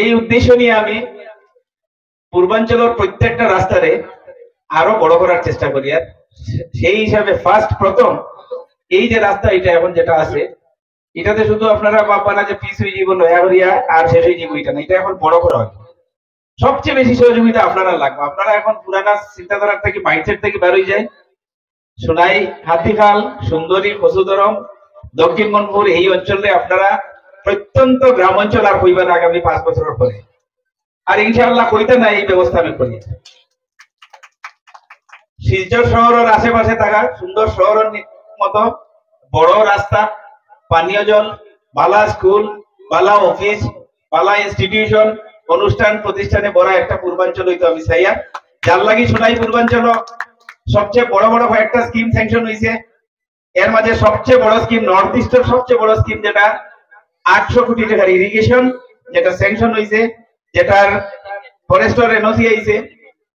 এই উদ্দেশ্য নিয়ে আমি পূর্বাঞ্চলের প্রত্যেকটা রাস্তারে আরো বড় করার চেষ্টা করি। আর সেই হিসাবে প্রথম এই যে রাস্তা এটা এখন যেটা আছে এটাতে শুধু আপনারা ভাববা না যে পিস হয়ে যাব নয়া করিয়া আর শেষ হয়ে যাব, এটা না, এটা এখন বড় করা হয়। সবচেয়ে বেশি সহযোগিতা আপনারা লাগবে। আপনারা এখন পুরানা চিন্তাধারা থেকে মাইন্ডসেট থেকে বের হয়ে যায়। সোনাই, হাতিখাল, সুন্দরী, কচুদরম, দক্ষিণ মনপুর এই অঞ্চলে আপনারা প্রত্যন্ত গ্রাম অঞ্চল আর হইবেন আগামী 5 বছরের পরে। আর ইনশাআল্লাহ কইতে না এই ব্যবস্থা আমি করি। শিলচর শহরের আশেপাশে থাকা সুন্দর শহরের মতো বড় রাস্তা, পানীয় জল, বালা স্কুল, বালা অফিস, বালা ইনস্টিটিউশন, অনুষ্ঠান প্রতিষ্ঠানে বড় একটা পূর্বাঞ্চল হইতো আমি চাইয়া। যার লাগি সোনাই পূর্বাঞ্চল সবচেয়ে বড় বড় কয়েকটা স্কিম স্যাংশন হয়েছে। এর মাঝে সবচেয়ে বড় স্কিম, নর্থ ইস্টের সবচেয়ে বড় স্কিম যেটা 800 কোটি টাকার ইরিগেশন, যেটা স্যাংশন হয়েছে, যেটার ফরেস্টর এনওসি আইছে।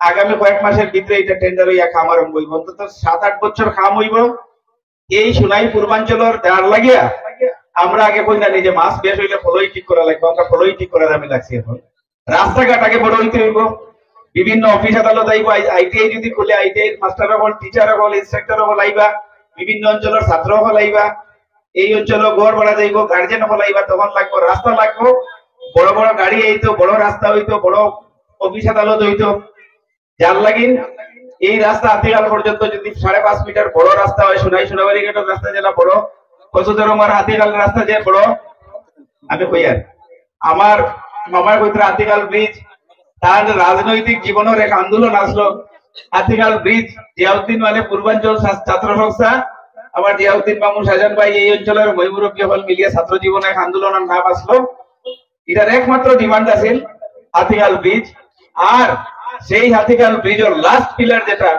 আগামী কয়েক মাসের ভিতরে এটা টেন্ডার হইয়া কাম আরম্ভ হইব। অন্তত 7-8 বছর কাম হইব এই সোনাই পূর্বাঞ্চলের। যার লাগিয়া আমরা আগে কই না যে মাছ বেশ হইলে ফলই ঠিক করা লাগবে, আমরা ফলই ঠিক করার আমি লাগছি। এখন রাস্তাঘাট আগে বড় হইতে হইব, বিভিন্ন অফিস আদালত আইব, আইটিআই যদি খুলে আইটিআই মাস্টার হল, টিচার হল, ইনস্ট্রাক্টর হল আইবা, বিভিন্ন অঞ্চলের ছাত্র হল আইবা, এই অঞ্চলে ঘর ভাড়া যাইব, গার্জেন হল আইবা, তখন লাগবো রাস্তা, লাগবো বড় বড় গাড়ি আইতো, বড় রাস্তা হইতো, বড় অফিস আদালত হইতো। যার লাগিন এই রাস্তা হাতিগাল পর্যন্ত যদি 5.5 মিটার বড় রাস্তা হয়, সোনাবাড়ি ঘাটের রাস্তা যেটা বড়, কচুদরমার হাতিগাল রাস্তা যে বড়, আমি কই আর আমার মামার কইত্রা হাতিগাল ব্রিজ, তার রাজনৈতিক জীবনের এক আন্দোলন আসলো হাতিগাল ব্রিজ। জিয়াউদ্দিন মানে পূর্বাঞ্চল ছাত্র সংস্থা, আমার জিয়াউদ্দিন মামুন শাহজাহান ভাই এই অঞ্চলের মহিমুরব্বী হল মিলিয়ে ছাত্র জীবনে এক আন্দোলনের নাম আসলো। এটার একমাত্র ডিমান্ড আছে হাতিগাল ব্রিজ। আর সেই হাতিগাল ব্রিজের লাস্ট পিলার যেটা,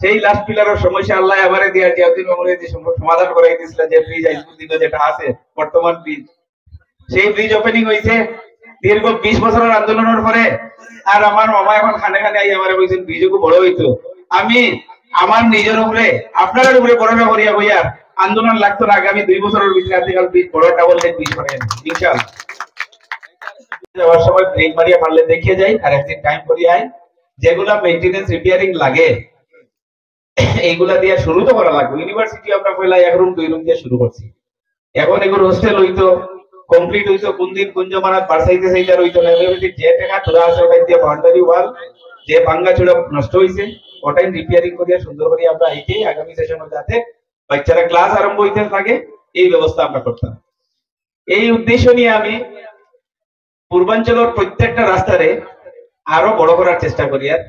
সেই লাস্ট পিলারের সমস্যা আল্লাহ এবারে দিয়া জিয়াউদ্দিন মামুনের সমাধান করাই দিয়েছিল। যে ব্রিজ আইসুদ্দিন যেটা আছে বর্তমান ব্রিজ, সেই ব্রিজ ওপেনিং হয়েছে দীর্ঘ 20 বছরের আন্দোলনের পরে। আর আমার মামা এখন খানে খানে আই আমার বলছেন ব্রিজও বড় হইতো। আমি আমার নিজের উপরে আপনার উপরে ভরসা করিয়া হইয়া আন্দোলন লাগতো না, আগামী 2 বছরের ভিতরে হাতিগাল ব্রিজ বড় ডাবল লেন ব্রিজ করে ইনশাআল্লাহ। যাওয়ার সময় ব্রেক মারিয়া পারলে দেখিয়ে যাই, আর একদিন টাইম করিয়া আই। যেগুলা মেইনটেনেন্স রিপেয়ারিং লাগে এইগুলা দিয়ে শুরু তো করা লাগবে। ইউনিভার্সিটি আমরা পয়লা 1 রুম 2 রুম দিয়ে শুরু করছি, এখন এগুলো হোস্টেল হইতো, কমপ্লিট হইতো কোন দিন কোন জমানাত বাড়াইতে চাইতে হইতো না। যে টাকা তোলা আছে ওটাই দিয়ে বাউন্ডারি ওয়াল যে ভাঙ্গা চূড়া নষ্ট হয়েছে ওটাই রিপেয়ারিং করিয়া সুন্দর করে আমরা আইকে আগামী সেশনে যাতে বাচ্চারা ক্লাস আরম্ভ হইতে থাকে এই ব্যবস্থা আমরা করতাম। এই উদ্দেশ্য নিয়ে আমি পূর্বাঞ্চলের প্রত্যেকটা রাস্তারে আরো বড় করার চেষ্টা করি। আর